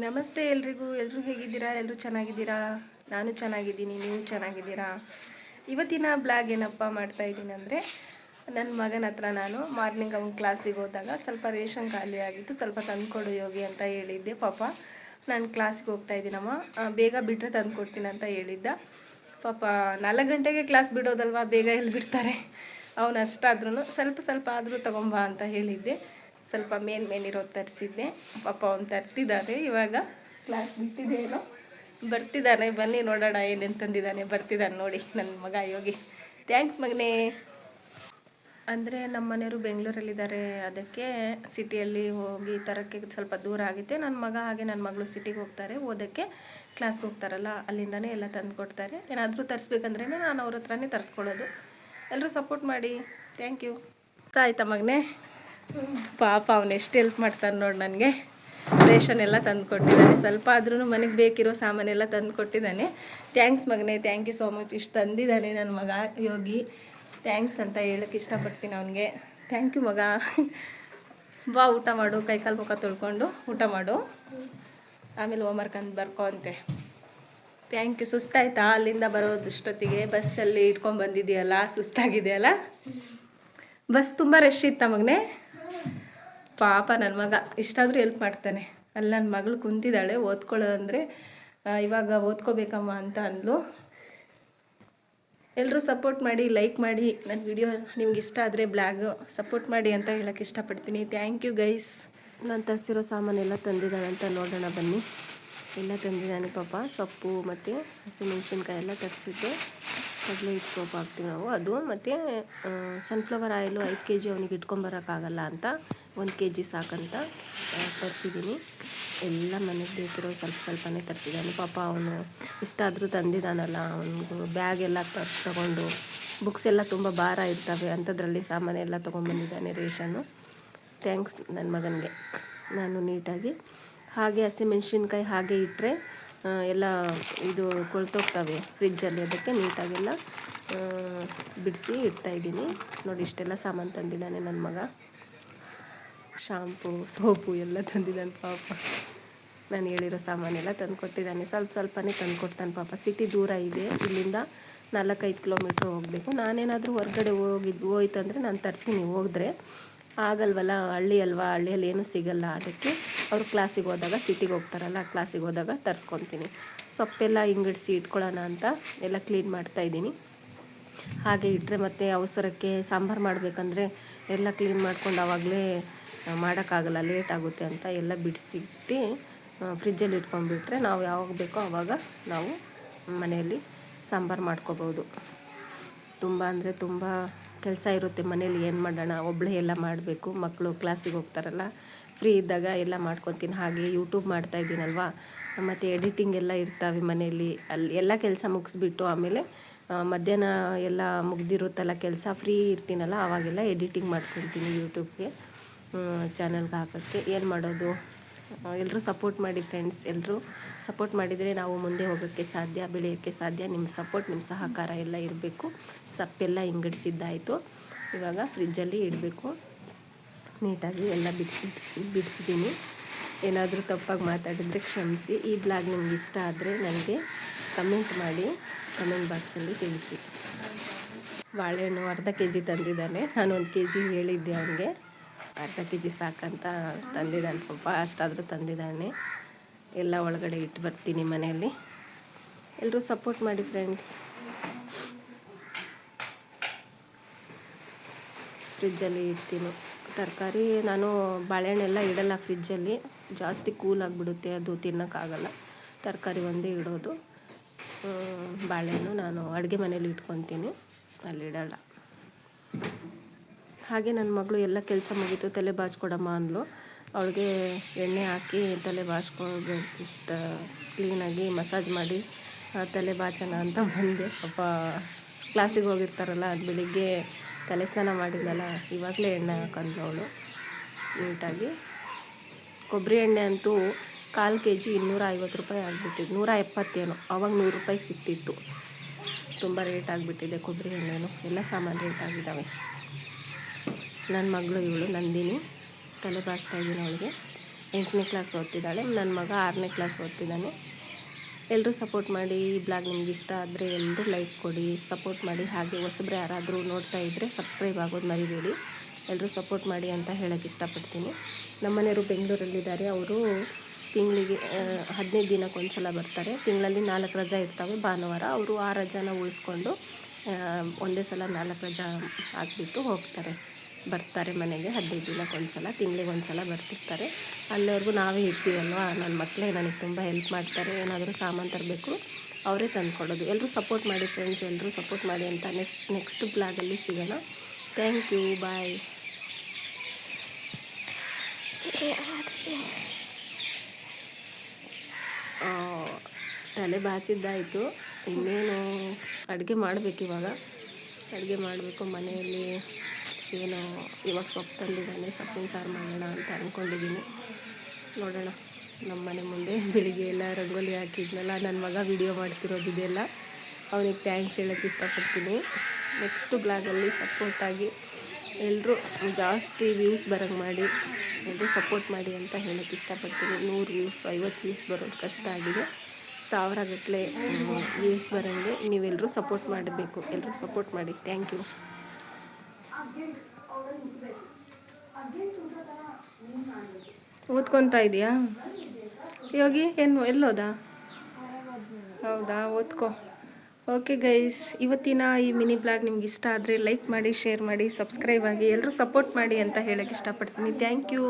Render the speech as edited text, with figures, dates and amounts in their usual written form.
ನಮಸ್ತೆ ಎಲ್ರಿಗೂ. ಹೇಗಿದ್ದೀರಾ? ಎಲ್ಲರೂ ಚೆನ್ನಾಗಿದ್ದೀರಾ? ನಾನು ಚೆನ್ನಾಗಿದ್ದೀನಿ, ನೀವು ಚೆನ್ನಾಗಿದ್ದೀರಾ? ಇವತ್ತಿನ ಬ್ಲಾಗ್ ಏನಪ್ಪ ಮಾಡ್ತಾ ಇದ್ದೀನಿ ಅಂದರೆ, ನನ್ನ ಮಗನ ಹತ್ರ ನಾನು ಮಾರ್ನಿಂಗ್ ಅವ್ನ ಕ್ಲಾಸಿಗೆ ಹೋದಾಗ ಸ್ವಲ್ಪ ರೇಷನ್ ಖಾಲಿ ಆಗಿತ್ತು, ಸ್ವಲ್ಪ ತಂದುಕೊಡು ಯೋಗಿ ಅಂತ ಹೇಳಿದ್ದೆ. ಪಾಪ ನಾನು ಕ್ಲಾಸಿಗೆ ಹೋಗ್ತಾ ಇದ್ದೀನಮ್ಮ, ಬೇಗ ಬಿಟ್ಟರೆ ತಂದು ಕೊಡ್ತೀನಿ ಅಂತ ಹೇಳಿದ್ದ. ಪಾಪ 4 ಗಂಟೆಗೆ ಕ್ಲಾಸ್ ಬಿಡೋದಲ್ವ, ಬೇಗ ಎಲ್ಲಿ ಬಿಡ್ತಾರೆ. ಅವನು ಅಷ್ಟಾದ್ರೂ ಸ್ವಲ್ಪ ಆದರೂ ತೊಗೊಂಬ ಅಂತ ಹೇಳಿದ್ದೆ. ಸ್ವಲ್ಪ ಮೇನಿರೋದು ತರಿಸಿದ್ದೆ. ಪಾಪ ಅವ್ನು ತರ್ತಿದ್ದಾನೆ. ಇವಾಗ ಕ್ಲಾಸ್ ಬಿಟ್ಟಿದ್ದೇನೋ, ಬರ್ತಿದ್ದಾನೆ. ಬನ್ನಿ ನೋಡೋಣ ಏನೇನು ತಂದಿದ್ದಾನೆ. ಬರ್ತಿದ್ದಾನೆ ನೋಡಿ ನನ್ನ ಮಗ ಯೋಗಿ. ಥ್ಯಾಂಕ್ಸ್ ಮಗನೇ. ಅಂದರೆ ನಮ್ಮ ಮನೆಯವರು ಬೆಂಗಳೂರಲ್ಲಿದ್ದಾರೆ, ಅದಕ್ಕೆ ಸಿಟಿಯಲ್ಲಿ ಹೋಗಿ ತರೋಕ್ಕೆ ಸ್ವಲ್ಪ ದೂರ ಆಗುತ್ತೆ. ನನ್ನ ಮಗ ಹಾಗೆ ನನ್ನ ಮಗಳು ಸಿಟಿಗೆ ಹೋಗ್ತಾರೆ ಓದೋಕ್ಕೆ, ಕ್ಲಾಸ್ಗೆ ಹೋಗ್ತಾರಲ್ಲ, ಅಲ್ಲಿಂದನೇ ಎಲ್ಲ ತಂದು ಕೊಡ್ತಾರೆ. ಏನಾದರೂ ತರಿಸ್ಬೇಕಂದ್ರೆ ನಾನು ಅವ್ರ ಹತ್ರನೇ ತರಿಸ್ಕೊಳ್ಳೋದು. ಎಲ್ಲರೂ ಸಪೋರ್ಟ್ ಮಾಡಿ. Thank you. ಆಯ್ತಾ ಮಗನೇ? ಪಾಪ ಅವನು ಎಷ್ಟು ಹೆಲ್ಪ್ ಮಾಡ್ತಾನೆ ನೋಡಿ ನನಗೆ. ರೇಷನ್ ಎಲ್ಲ ತಂದು ಕೊಟ್ಟಿದ್ದಾನೆ, ಸ್ವಲ್ಪ ಆದ್ರೂ ಮನೆಗೆ ಬೇಕಿರೋ ಸಾಮಾನೆಲ್ಲ ತಂದು ಕೊಟ್ಟಿದ್ದಾನೆ. ಥ್ಯಾಂಕ್ಸ್ ಮಗನೇ, ಥ್ಯಾಂಕ್ ಯು ಸೋ ಮಚ್. ಇಷ್ಟು ತಂದಿದ್ದಾನೆ ನನ್ನ ಮಗ ಯೋಗಿ. ಥ್ಯಾಂಕ್ಸ್ ಅಂತ ಹೇಳೋಕ್ಕೆ ಇಷ್ಟಪಡ್ತೀನಿ ಅವನಿಗೆ. ಥ್ಯಾಂಕ್ ಯು ಮಗ. ಬಾ ಊಟ ಮಾಡು, ಕೈಕಾಲು ಮುಖ ತೊಳ್ಕೊಂಡು ಊಟ ಮಾಡು, ಆಮೇಲೆ ಹೋಮ್ವರ್ಕ್ ಅಂತ ಬರ್ಕೊ ಅಂತೆ. Thank you. ಸುಸ್ತಾಯ್ತಾ ಅಲ್ಲಿಂದ ಬರೋದಷ್ಟೊತ್ತಿಗೆ? ಬಸ್ಸಲ್ಲಿ ಇಟ್ಕೊಂಡು ಬಂದಿದೆಯಲ್ಲ, ಸುಸ್ತಾಗಿದೆಯಲ್ಲ? ಬಸ್ ತುಂಬ ರಶ್ ಇತ್ತ ಮಗನೇ? ಪಾಪ ನನ್ನ ಮಗ ಇಷ್ಟಾದರೂ ಹೆಲ್ಪ್ ಮಾಡ್ತಾನೆ. ಅಲ್ಲಿ ನನ್ನ ಮಗಳು ಕುಂತಿದ್ದಾಳೆ, ಓದ್ಕೊಳ್ಳೋ ಅಂದರೆ ಇವಾಗ ಓದ್ಕೋಬೇಕಮ್ಮ ಅಂತ ಅಂದ್ಲು. ಎಲ್ಲರೂ ಸಪೋರ್ಟ್ ಮಾಡಿ, ಲೈಕ್ ಮಾಡಿ. ನನ್ನ ವಿಡಿಯೋ ನಿಮ್ಗೆ ಇಷ್ಟ ಆದರೆ ಬ್ಲಾಗು ಸಪೋರ್ಟ್ ಮಾಡಿ ಅಂತ ಹೇಳೋಕ್ಕೆ ಇಷ್ಟಪಡ್ತೀನಿ. Thank you guys. ನಾನು ತರಿಸಿರೋ ಸಾಮಾನೆಲ್ಲ ತಂದಿದ್ದಾನೆ ಅಂತ ನೋಡೋಣ ಬನ್ನಿ. ಎಲ್ಲ ತಂದಿದ್ದಾನೆ ಪಾಪ. ಸೊಪ್ಪು ಮತ್ತು ಹಸಿಮೆಣ್ಸಿನ್ಕಾಯಿ ಎಲ್ಲ ತರಿಸಿದ್ದೆ. ಕಡಲೆ ಹಿಟ್ಟು ಸೋಪ್ ಹಾಕ್ತೀವಿ ನಾವು, ಅದು ಮತ್ತು ಸನ್ಫ್ಲವರ್ ಆಯಿಲು 5 kg ಅವನಿಗೆ ಇಟ್ಕೊಂಬರೋಕ್ಕಾಗಲ್ಲ ಅಂತ 1 kg ಸಾಕಂತ ತರಿಸಿದ್ದೀನಿ. ಎಲ್ಲ ಮನೆಗೆ ಬೇಕಿರೋ ಸ್ವಲ್ಪನೇ ತರಿಸಿದ್ದಾನೆ. ಪಾಪ ಅವನು ಇಷ್ಟಾದರೂ ತಂದಿದ್ದಾನಲ್ಲ, ಅವನಿಗೂ ಬ್ಯಾಗ್ ಎಲ್ಲ ತೊಗೊಂಡು, ಬುಕ್ಸ್ ಎಲ್ಲ ತುಂಬ ಭಾರ ಇರ್ತವೆ, ಅಂಥದ್ರಲ್ಲಿ ಸಾಮಾನೆಲ್ಲ ತೊಗೊಂಬಂದಿದ್ದಾನೆ ರೇಷನ್ನು. ಥ್ಯಾಂಕ್ಸ್ ನನ್ನ ಮಗನಿಗೆ. ನಾನು ನೀಟಾಗಿ ಹಾಗೆ ಹಸಿಮೆಣ್ಸಿನ್ಕಾಯಿ ಹಾಗೆ ಇಟ್ಟರೆ ಎಲ್ಲ ಇದು ಕೊಳ್ತೋಗ್ತವೆ ಫ್ರಿಜ್ಜಲ್ಲಿ, ಅದಕ್ಕೆ ನೀಟಾಗೆಲ್ಲ ಬಿಡಿಸಿ ಇಡ್ತಾಯಿದ್ದೀನಿ. ನೋಡಿ ಇಷ್ಟೆಲ್ಲ ಸಾಮಾನು ತಂದಿದ್ದಾನೆ ನನ್ನ ಮಗ. ಶಾಂಪು, ಸೋಪು ಎಲ್ಲ ತಂದಿದ್ದಾನೆ ಪಾಪ. ನಾನು ಹೇಳಿರೋ ಸಾಮಾನೆಲ್ಲ ತಂದು ಕೊಟ್ಟಿದ್ದಾನೆ. ಸ್ವಲ್ಪನೇ ತಂದು ಕೊಡ್ತಾನೆ ಪಾಪ. ಸಿಟಿ ದೂರ ಇದೆ, ಇಲ್ಲಿಂದ 4-5 ಕಿಲೋಮೀಟ್ರ್ ಹೋಗಬೇಕು. ನಾನೇನಾದರೂ ಹೊರಗಡೆ ಹೋಯ್ತಂದರೆ ನಾನು ತರ್ತೀನಿ. ಹೋದರೆ ಆಗಲ್ವಲ್ಲ, ಹಳ್ಳಿ ಅಲ್ವಾ, ಹಳ್ಳಿಯಲ್ಲಿ ಏನೂ ಸಿಗಲ್ಲ. ಅದಕ್ಕೆ ಅವರು ಕ್ಲಾಸಿಗೆ ಹೋದಾಗ, ಸಿಟಿಗೆ ಹೋಗ್ತಾರಲ್ಲ, ಕ್ಲಾಸಿಗೆ ಹೋದಾಗ ತರಿಸ್ಕೊತೀನಿ. ಸೊಪ್ಪೆಲ್ಲ ಹಿಂಗಿಡಿಸಿ ಇಟ್ಕೊಳ್ಳೋಣ ಅಂತ ಎಲ್ಲ ಕ್ಲೀನ್ ಮಾಡ್ತಾಯಿದ್ದೀನಿ. ಹಾಗೆ ಇಟ್ಟರೆ ಮತ್ತೆ ಅವಸರಕ್ಕೆ ಸಾಂಬಾರು ಮಾಡಬೇಕಂದ್ರೆ ಎಲ್ಲ ಕ್ಲೀನ್ ಮಾಡ್ಕೊಂಡು ಆವಾಗಲೇ ಮಾಡೋಕ್ಕಾಗಲ್ಲ, ಲೇಟ್ ಆಗುತ್ತೆ ಅಂತ ಎಲ್ಲ ಬಿಡಿಸಿಟ್ಟು ಫ್ರಿಜ್ಜಲ್ಲಿ ಇಟ್ಕೊಂಡ್ಬಿಟ್ರೆ ನಾವು ಯಾವಾಗ ಬೇಕೋ ಆವಾಗ ನಾವು ಮನೆಯಲ್ಲಿ ಸಾಂಬಾರು ಮಾಡ್ಕೋಬೋದು. ತುಂಬ ಅಂದರೆ ತುಂಬ ಕೆಲಸ ಇರುತ್ತೆ ಮನೇಲಿ. ಏನು ಮಾಡೋಣ, ಒಬ್ಬಳೇ ಎಲ್ಲ ಮಾಡಬೇಕು. ಮಕ್ಕಳು ಕ್ಲಾಸಿಗೆ ಹೋಗ್ತಾರಲ್ಲ, ಫ್ರೀ ಇದ್ದಾಗ ಎಲ್ಲ ಮಾಡ್ಕೊತೀನಿ. ಹಾಗೆ ಯೂಟ್ಯೂಬ್ ಮಾಡ್ತಾಯಿದ್ದೀನಲ್ವ, ಮತ್ತು ಎಡಿಟಿಂಗ್ ಎಲ್ಲ ಇರ್ತವೆ ಮನೆಯಲ್ಲಿ. ಅಲ್ಲಿ ಎಲ್ಲ ಕೆಲಸ ಮುಗಿಸ್ಬಿಟ್ಟು ಆಮೇಲೆ ಮಧ್ಯಾಹ್ನ ಎಲ್ಲ ಮುಗ್ದಿರುತ್ತಲ್ಲ ಕೆಲಸ, ಫ್ರೀ ಇರ್ತೀನಲ್ಲ, ಆವಾಗೆಲ್ಲ ಎಡಿಟಿಂಗ್ ಮಾಡ್ಕೊತೀನಿ ಯೂಟ್ಯೂಬ್ಗೆ, ಚಾನಲ್ಗೆ ಹಾಕೋಕ್ಕೆ. ಏನು ಮಾಡೋದು, ಎಲ್ಲರೂ ಸಪೋರ್ಟ್ ಮಾಡಿ ಫ್ರೆಂಡ್ಸ್. ಎಲ್ಲರೂ ಸಪೋರ್ಟ್ ಮಾಡಿದರೆ ನಾವು ಮುಂದೆ ಹೋಗೋಕ್ಕೆ ಸಾಧ್ಯ, ಬೆಳೆಯೋಕ್ಕೆ ಸಾಧ್ಯ. ನಿಮ್ಮ ಸಪೋರ್ಟ್, ನಿಮ್ಮ ಸಹಕಾರ ಎಲ್ಲ ಇರಬೇಕು. ಸಪ್ಪೆಲ್ಲ ಹಿಂಗಡಿಸಿದ್ದಾಯಿತು. ಇವಾಗ ಫ್ರಿಜ್ಜಲ್ಲಿ ಇಡಬೇಕು. ನೀಟಾಗಿ ಎಲ್ಲ ಬಿಡಿಸಿದ್ದೀನಿ. ಏನಾದರೂ ತಪ್ಪಾಗಿ ಮಾತಾಡಿದರೆ ಕ್ಷಮಿಸಿ. ಈ ಬ್ಲಾಗ್ ನಿಮ್ಗೆ ಇಷ್ಟ ಆದರೆ ನನಗೆ ಕಮೆಂಟ್ ಮಾಡಿ, ಕಮೆಂಟ್ ಬಾಕ್ಸಲ್ಲಿ ತಿಳಿಸಿ. ಬಾಳೆಹಣ್ಣು ಅರ್ಧ kg ತಂದಿದ್ದಾನೆ. ನಾನು 1 kg ಹೇಳಿದ್ದೆ ಅವನಿಗೆ, ಅರ್ಧ kg ಸಾಕಂತ ತಂದಿದ್ದಾನೆ ಪಾಪ. ಅಷ್ಟಾದರೂ ತಂದಿದ್ದಾನೆ. ಎಲ್ಲ ಒಳಗಡೆ ಇಟ್ಟು ಬರ್ತೀನಿ ಮನೆಯಲ್ಲಿ. ಎಲ್ಲರೂ ಸಪೋರ್ಟ್ ಮಾಡಿ ಫ್ರೆಂಡ್ಸ್. ಫ್ರಿಜ್ಜಲ್ಲಿ ಇಡ್ತೀನಿ ತರಕಾರಿ. ನಾನು ಬಾಳೆಹಣ್ಣೆಲ್ಲ ಇಡಲ್ಲ ಫ್ರಿಜ್ಜಲ್ಲಿ, ಜಾಸ್ತಿ ಕೂಲ್ ಆಗಿಬಿಡುತ್ತೆ, ಅದು ತಿನ್ನೋಕ್ಕಾಗಲ್ಲ. ತರಕಾರಿ ಒಂದೇ ಇಡೋದು. ಬಾಳೆಹಣ್ಣು ನಾನು ಅಡುಗೆ ಮನೇಲಿ ಇಟ್ಕೊತೀನಿ, ಅಲ್ಲಿ ಇಡಲ್ಲ. ಹಾಗೆ ನನ್ನ ಮಗಳು ಎಲ್ಲ ಕೆಲಸ ಮುಗೀತು, ತಲೆ ಬಾಚ್ಕೊಡಮ್ಮ ಅಂದ್ಲು. ಅವಳಿಗೆ ಎಣ್ಣೆ ಹಾಕಿ ತಲೆ ಬಾಚ್ಕೊಂಡು ಕ್ಲೀನಾಗಿ ಮಸಾಜ್ ಮಾಡಿ ತಲೆ ಬಾಚೋಣ ಅಂತ ಬಂದೆ. ಪಾಪ ಕ್ಲಾಸಿಗೆ ಹೋಗಿರ್ತಾರಲ್ಲ, ಅದು ಬೆಳಿಗ್ಗೆ ತಲೆ ಸ್ನಾನ ಮಾಡಿದ್ನಲ್ಲ, ಇವಾಗಲೇ ಎಣ್ಣೆ ಹಾಕಂದ್ಲು ಅವಳು ನೀಟಾಗಿ. ಕೊಬ್ಬರಿ ಎಣ್ಣೆ ಅಂತೂ 1/4 kg 250 ರೂಪಾಯಿ ಆಗಿಬಿಟ್ಟಿದ್ದು, 170 ಏನೋ. ಆವಾಗ 100 ರೂಪಾಯಿಗೆ ಸಿಗ್ತಿತ್ತು. ತುಂಬ ರೇಟ್ ಆಗಿಬಿಟ್ಟಿದೆ ಕೊಬ್ಬರಿ ಎಣ್ಣೆನು. ಎಲ್ಲ ಸಾಮಾನು ರೇಟ್ ಆಗಿದ್ದಾವೆ. ನನ್ನ ಮಗಳು ಇವಳು ನಂದಿನಿ, ತಲೆ ಬಾಚ್ತಾ ಇದ್ದೀನಿ ಅವಳಿಗೆ. 8ನೇ ಕ್ಲಾಸ್ ಓದ್ತಿದ್ದಾಳೆ. ನನ್ನ ಮಗ 6ನೇ ಕ್ಲಾಸ್ ಓದ್ತಿದ್ದಾನೆ. ಎಲ್ಲರೂ ಸಪೋರ್ಟ್ ಮಾಡಿ. ಈ ಬ್ಲಾಗ್ ನಿಮ್ಗೆ ಇಷ್ಟ ಆದರೆ ಎಲ್ಲರೂ ಲೈಕ್ ಕೊಡಿ, ಸಪೋರ್ಟ್ ಮಾಡಿ. ಹಾಗೆ ಹೊಸಬ್ರು ಯಾರಾದರೂ ನೋಡ್ತಾ ಇದ್ದರೆ ಸಬ್ಸ್ಕ್ರೈಬ್ ಆಗೋದು ಮರಿಬೇಡಿ. ಎಲ್ಲರೂ ಸಪೋರ್ಟ್ ಮಾಡಿ ಅಂತ ಹೇಳೋಕ್ಕೆ ಇಷ್ಟಪಡ್ತೀನಿ. ನಮ್ಮನೆಯವರು ಬೆಂಗಳೂರಲ್ಲಿದ್ದಾರೆ. ಅವರು ತಿಂಗಳಿಗೆ 15 ದಿನಕ್ಕೊಂದು ಸಲ ಬರ್ತಾರೆ. ತಿಂಗಳಲ್ಲಿ 4 ರಜೆ ಇರ್ತವೆ ಭಾನುವಾರ. ಅವರು ಆ ರಜಾನ ಉಳಿಸ್ಕೊಂಡು ಒಂದೇ ಸಲ 4 ರಜೆ ಹಾಕ್ಬಿಟ್ಟು ಬರ್ತಾರೆ ಮನೆಗೆ. 15 ದಿನಕ್ಕೊಂದು ಸಲ, ತಿಂಗಳಿಗೆ ಒಂದು ಸಲ ಬರ್ತಿರ್ತಾರೆ. ಅಲ್ಲಿವರೆಗೂ ನಾವೇ ಇರ್ತೀವಲ್ವ. ನನ್ನ ಮಕ್ಕಳೇ ನನಗೆ ತುಂಬ ಹೆಲ್ಪ್ ಮಾಡ್ತಾರೆ. ಏನಾದರೂ ಸಾಮಾನು ತರಬೇಕು ಅವರೇ ತಂದುಕೊಡೋದು. ಎಲ್ಲರೂ ಸಪೋರ್ಟ್ ಮಾಡಿ ಫ್ರೆಂಡ್ಸ್, ಎಲ್ಲರೂ ಸಪೋರ್ಟ್ ಮಾಡಿ ಅಂತ ನೆಕ್ಸ್ಟ್ ಬ್ಲಾಗಲ್ಲಿ ಸಿಗೋಣ. ಥ್ಯಾಂಕ್ ಯು, ಬಾಯ್. ತಲೆ ಬಾಚಿದ್ದಾಯಿತು. ಇನ್ನೇನು ಅಡುಗೆ ಮಾಡಬೇಕು. ಅಡುಗೆ ಮಾಡಬೇಕು. ಮನೆಯಲ್ಲಿ ಏನು ಇವಾಗ ಸೊಪ್ಪು ತಂದಿದ್ದಾನೆ, ಸೊಪ್ಪಿನ ಸಾರು ಮಾಡೋಣ ಅಂತ ಅಂದ್ಕೊಂಡಿದ್ದೀನಿ. ನೋಡೋಣ. ನಮ್ಮ ಮನೆ ಮುಂದೆ ಬೆಳಿಗ್ಗೆ ಎಲ್ಲ ರಂಗೋಲಿ ಹಾಕಿದ್ನಲ್ಲ, ನನ್ನ ಮಗ ವಿಡಿಯೋ ಮಾಡ್ತಿರೋದು ಇದೆಲ್ಲ. ಅವನಿಗೆ ಥ್ಯಾಂಕ್ಸ್ ಹೇಳೋಕ್ಕೆ ಇಷ್ಟಪಡ್ತೀನಿ. ನೆಕ್ಸ್ಟ್ ಬ್ಲಾಗಲ್ಲಿ ಸಪೋರ್ಟಾಗಿ ಎಲ್ಲರೂ ಜಾಸ್ತಿ ವ್ಯೂಸ್ ಬರೋಂಗೆ ಮಾಡಿ, ಎಲ್ಲರೂ ಸಪೋರ್ಟ್ ಮಾಡಿ ಅಂತ ಹೇಳೋಕ್ಕೆ ಇಷ್ಟಪಡ್ತೀನಿ. 100 ವ್ಯೂಸ್ 50 ವ್ಯೂಸ್ ಬರೋದು ಕಷ್ಟ ಆಗಿದೆ. 1000 ಗಟ್ಟಲೆ ವ್ಯೂಸ್ ಬರೋಂಗೆ ನೀವೆಲ್ಲರೂ ಸಪೋರ್ಟ್ ಮಾಡಬೇಕು. ಎಲ್ಲರೂ ಸಪೋರ್ಟ್ ಮಾಡಿ. Thank you. ಓದ್ಕೊತಾ ಇದೆಯಾ ಯೋಗಿ? ಎಲ್ಲೋದ? ಹೌದಾ, ಓದ್ಕೊ. ಓಕೆ ಗೈಸ್, ಇವತ್ತಿನ ಈ ಮಿನಿ ಬ್ಲಾಗ್ ನಿಮ್ಗೆ ಇಷ್ಟ ಆದರೆ ಲೈಕ್ ಮಾಡಿ, ಶೇರ್ ಮಾಡಿ, ಸಬ್ಸ್ಕ್ರೈಬ್ ಆಗಿ, ಎಲ್ಲರೂ ಸಪೋರ್ಟ್ ಮಾಡಿ ಅಂತ ಹೇಳೋಕ್ಕೆ ಇಷ್ಟಪಡ್ತೀನಿ. Thank you.